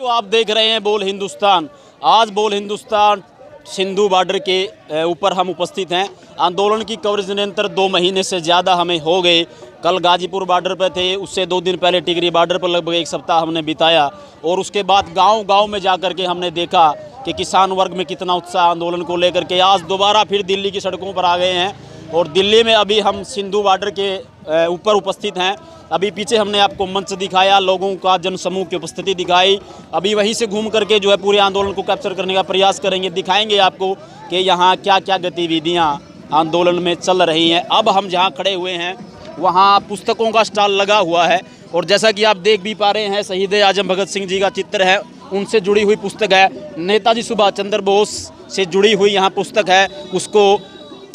आप देख रहे हैं बोल हिंदुस्तान। आज बोल हिंदुस्तान सिंधु बॉर्डर के ऊपर हम उपस्थित हैं। आंदोलन की कवरेज निरंतर 2 महीने से ज़्यादा हमें हो गए। कल गाजीपुर बॉर्डर पर थे, उससे 2 दिन पहले टिकरी बॉर्डर पर लगभग 1 सप्ताह हमने बिताया और उसके बाद गांव-गांव में जाकर के हमने देखा कि किसान वर्ग में कितना उत्साह आंदोलन को लेकर के। आज दोबारा फिर दिल्ली की सड़कों पर आ गए हैं और दिल्ली में अभी हम सिंधु बॉर्डर के ऊपर उपस्थित हैं। अभी पीछे हमने आपको मंच दिखाया, लोगों का जनसमूह की उपस्थिति दिखाई। अभी वहीं से घूम करके जो है पूरे आंदोलन को कैप्चर करने का प्रयास करेंगे, दिखाएंगे आपको कि यहाँ क्या क्या गतिविधियाँ आंदोलन में चल रही हैं। अब हम जहाँ खड़े हुए हैं वहाँ पुस्तकों का स्टॉल लगा हुआ है और जैसा कि आप देख भी पा रहे हैं, शहीद आजम भगत सिंह जी का चित्र है, उनसे जुड़ी हुई पुस्तक है। नेताजी सुभाष चंद्र बोस से जुड़ी हुई यहाँ पुस्तक है, उसको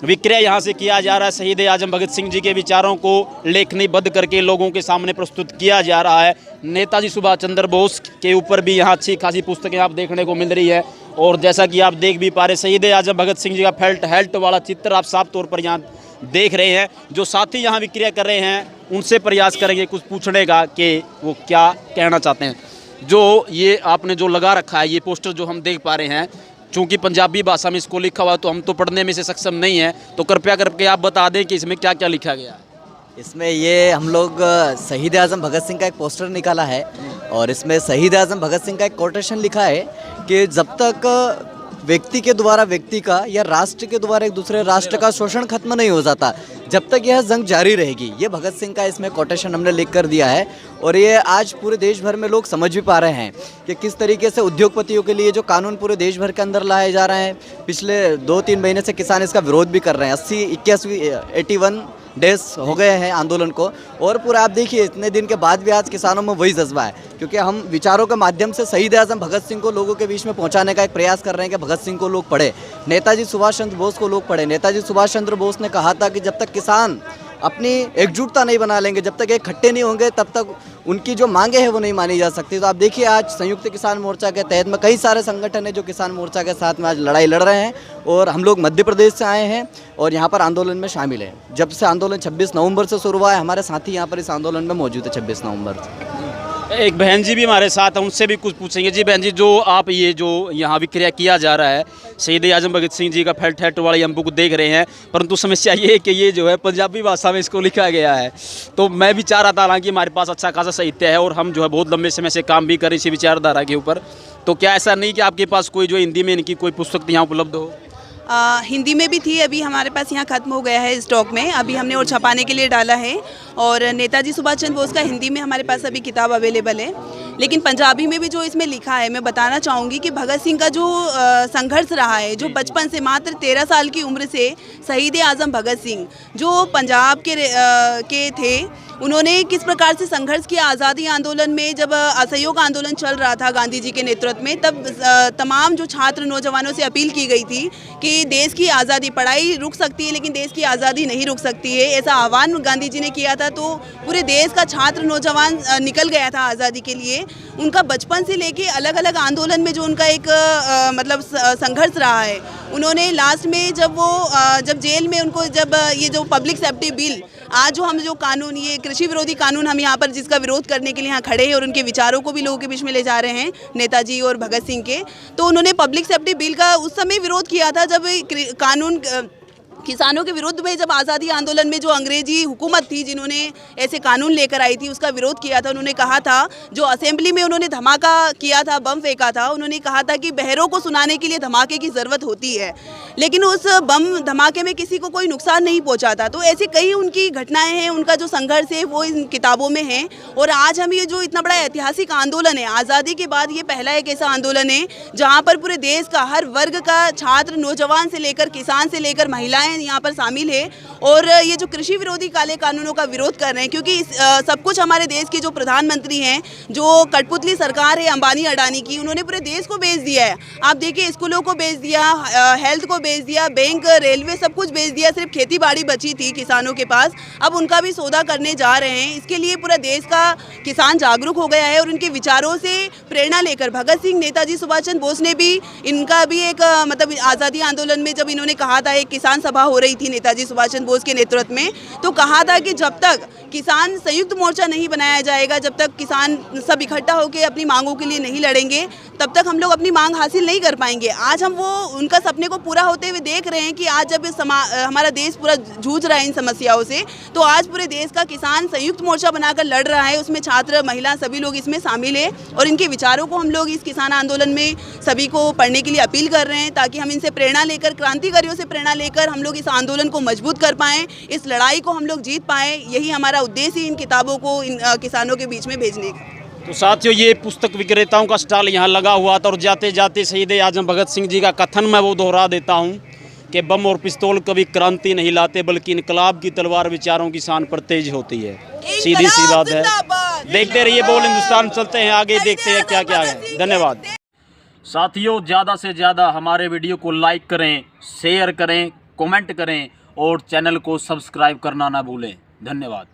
विक्रय यहाँ से किया जा रहा है। शहीद आजम भगत सिंह जी के विचारों को लेखनीबद्ध करके लोगों के सामने प्रस्तुत किया जा रहा है। नेताजी सुभाष चंद्र बोस के ऊपर भी यहाँ अच्छी खासी पुस्तकें आप देखने को मिल रही है और जैसा कि आप देख भी पा रहे, शहीद आजम भगत सिंह जी का फेल्ट हेल्ट वाला चित्र आप साफ तौर पर यहाँ देख रहे हैं। जो साथी यहाँ विक्रय कर रहे हैं उनसे प्रयास करेंगे कुछ पूछने का कि वो क्या कहना चाहते हैं। जो ये आपने जो लगा रखा है, ये पोस्टर जो हम देख पा रहे हैं, चूँकि पंजाबी भाषा में इसको लिखा हुआ तो हम तो पढ़ने में से सक्षम नहीं है, तो कृपया करके आप बता दें कि इसमें क्या क्या लिखा गया है। इसमें ये हम लोग शहीद आजम भगत सिंह का एक पोस्टर निकाला है और इसमें शहीद आजम भगत सिंह का एक कोटेशन लिखा है कि जब तक व्यक्ति के द्वारा व्यक्ति का या राष्ट्र के द्वारा एक दूसरे राष्ट्र का शोषण खत्म नहीं हो जाता, जब तक यह जंग जारी रहेगी। ये भगत सिंह का इसमें कोटेशन हमने लिख कर दिया है और ये आज पूरे देश भर में लोग समझ भी पा रहे हैं कि किस तरीके से उद्योगपतियों के लिए जो कानून पूरे देश भर के अंदर लाए जा रहे हैं। पिछले 2-3 महीने से किसान इसका विरोध भी कर रहे हैं। 81 डेज हो गए हैं आंदोलन को और पूरा आप देखिए इतने दिन के बाद भी आज किसानों में वही जज्बा है, क्योंकि हम विचारों के माध्यम से शहीद आजम भगत सिंह को लोगों के बीच में पहुंचाने का एक प्रयास कर रहे हैं कि भगत सिंह को लोग पढ़े, नेताजी सुभाष चंद्र बोस को लोग पढ़े। नेताजी सुभाष चंद्र बोस ने कहा था कि जब तक किसान अपनी एकजुटता नहीं बना लेंगे, जब तक एक इकट्ठे नहीं होंगे, तब तक उनकी जो मांगे हैं वो नहीं मानी जा सकती। तो आप देखिए आज संयुक्त किसान मोर्चा के तहत में कई सारे संगठन हैं जो किसान मोर्चा के साथ में आज लड़ाई लड़ रहे हैं और हम लोग मध्य प्रदेश से आए हैं और यहाँ पर आंदोलन में शामिल हैं। जब से आंदोलन 26 नवंबर से शुरू हुआ है, हमारे साथी यहाँ पर इस आंदोलन में मौजूद है 26 नवंबर से। एक बहन जी भी हमारे साथ हैं, उनसे भी कुछ पूछेंगे। जी बहन जी, जो आप ये जो यहाँ विक्रय किया जा रहा है शहीद आजम भगत सिंह जी का फेल्ट हेल्ट वाली हम बुक देख रहे हैं, परंतु समस्या ये है कि ये जो है पंजाबी भाषा में इसको लिखा गया है। तो मैं भी चाह रहा था, हालांकि हमारे पास अच्छा खासा साहित्य है और हम जो है बहुत लंबे समय से काम भी करें इसी विचारधारा के ऊपर, तो क्या ऐसा नहीं कि आपके पास कोई जो हिंदी में इनकी कोई पुस्तक यहाँ उपलब्ध हो? हिंदी में भी थी, अभी हमारे पास यहाँ ख़त्म हो गया है स्टॉक में, अभी हमने और छपाने के लिए डाला है। और नेताजी सुभाष चंद्र बोस का हिंदी में हमारे पास अभी किताब अवेलेबल है, लेकिन पंजाबी में भी जो इसमें लिखा है, मैं बताना चाहूँगी कि भगत सिंह का जो संघर्ष रहा है, जो बचपन से मात्र 13 साल की उम्र से शहीद आजम भगत सिंह जो पंजाब के थे, उन्होंने किस प्रकार से संघर्ष किया आज़ादी आंदोलन में। जब असहयोग आंदोलन चल रहा था गांधी जी के नेतृत्व में, तब तमाम जो छात्र नौजवानों से अपील की गई थी कि देश की आज़ादी, पढ़ाई रुक सकती है लेकिन देश की आज़ादी नहीं रुक सकती है, ऐसा आह्वान गांधी जी ने किया था। तो पूरे देश का छात्र नौजवान निकल गया था आज़ादी के लिए। उनका बचपन से लेके अलग अलग आंदोलन में जो उनका एक मतलब संघर्ष रहा है, उन्होंने लास्ट में जब जेल में उनको जब ये जो पब्लिक सेफ्टी बिल, आज जो हम जो कानून, ये कृषि विरोधी कानून हम यहाँ पर जिसका विरोध करने के लिए यहाँ खड़े हैं और उनके विचारों को भी लोगों के बीच में ले जा रहे हैं नेताजी और भगत सिंह के, तो उन्होंने पब्लिक सेफ्टी बिल का उस समय विरोध किया था जब कानून किसानों के विरुद्ध में, जब आज़ादी आंदोलन में जो अंग्रेजी हुकूमत थी जिन्होंने ऐसे कानून लेकर आई थी, उसका विरोध किया था। उन्होंने कहा था, जो असेंबली में उन्होंने धमाका किया था, बम फेंका था, उन्होंने कहा था कि बहरों को सुनाने के लिए धमाके की ज़रूरत होती है, लेकिन उस बम धमाके में किसी को कोई नुकसान नहीं पहुंचा था। तो ऐसे कई उनकी घटनाएं हैं, उनका जो संघर्ष है वो इन किताबों में है। और आज हम ये जो इतना बड़ा ऐतिहासिक आंदोलन है, आज़ादी के बाद ये पहला एक ऐसा आंदोलन है जहाँ पर पूरे देश का हर वर्ग का, छात्र नौजवान से लेकर किसान से लेकर महिलाएं यहाँ पर शामिल है और ये जो कृषि विरोधी काले कानूनों का विरोध कर रहे हैं, क्योंकि सब कुछ हमारे देश के जो प्रधानमंत्री हैं, जो कठपुतली सरकार है अंबानी अडानी की, उन्होंने पूरे देश को बेच दिया है। आप देखिए, स्कूलों को बेच दिया, हेल्थ को बेच दिया, बैंक, रेलवे, सब कुछ बेच दिया, सिर्फ खेती बाड़ी बची थी किसानों के पास, अब उनका भी सौदा करने जा रहे हैं। इसके लिए पूरा देश का किसान जागरूक हो गया है और उनके विचारों से प्रेरणा लेकर भगत सिंह, नेताजी सुभाष चंद्र बोस ने भी, इनका भी एक मतलब आज़ादी आंदोलन में जब इन्होंने कहा था, एक किसान सभा हो रही थी नेताजी सुभाष चंद्र बोस के नेतृत्व में, तो कहा था कि जब तक किसान संयुक्त मोर्चा नहीं बनाया जाएगा, जब तक किसान सब इकट्ठा होकर अपनी मांगों के लिए नहीं लड़ेंगे, तब तक हम लोग अपनी मांग हासिल नहीं कर पाएंगे। आज हम वो उनका सपने को पूरा होते हुए देख रहे हैं कि आज जब हमारा देश पूरा जूझ रहा है इन समस्याओं से, तो आज पूरे देश का किसान संयुक्त मोर्चा बनाकर लड़ रहा है। उसमें छात्र, महिला सभी लोग इसमें शामिल हैं और इनके विचारों को हम लोग इस किसान आंदोलन में सभी को पढ़ने के लिए अपील कर रहे हैं, ताकि हम इनसे प्रेरणा लेकर, क्रांतिकारियों से प्रेरणा लेकर हम लोग इस आंदोलन को मजबूत कर पाएँ, इस लड़ाई को हम लोग जीत पाएँ। यही हमारा उद्देश्य है इन किताबों को इन किसानों के बीच में भेजने का। तो साथियों, ये पुस्तक विक्रेताओं का स्टॉल यहाँ लगा हुआ था और जाते जाते शहीद आजम भगत सिंह जी का कथन मैं वो दोहरा देता हूँ कि बम और पिस्तौल कभी क्रांति नहीं लाते, बल्कि इनकलाब की तलवार विचारों की शान पर तेज होती है। सीधी सी बात है। देखते रहिए बोल हिंदुस्तान, चलते हैं आगे, देखते हैं क्या क्या है। धन्यवाद साथियों। ज़्यादा से ज़्यादा हमारे वीडियो को लाइक करें, शेयर करें, कमेंट करें और चैनल को सब्सक्राइब करना ना भूलें। धन्यवाद।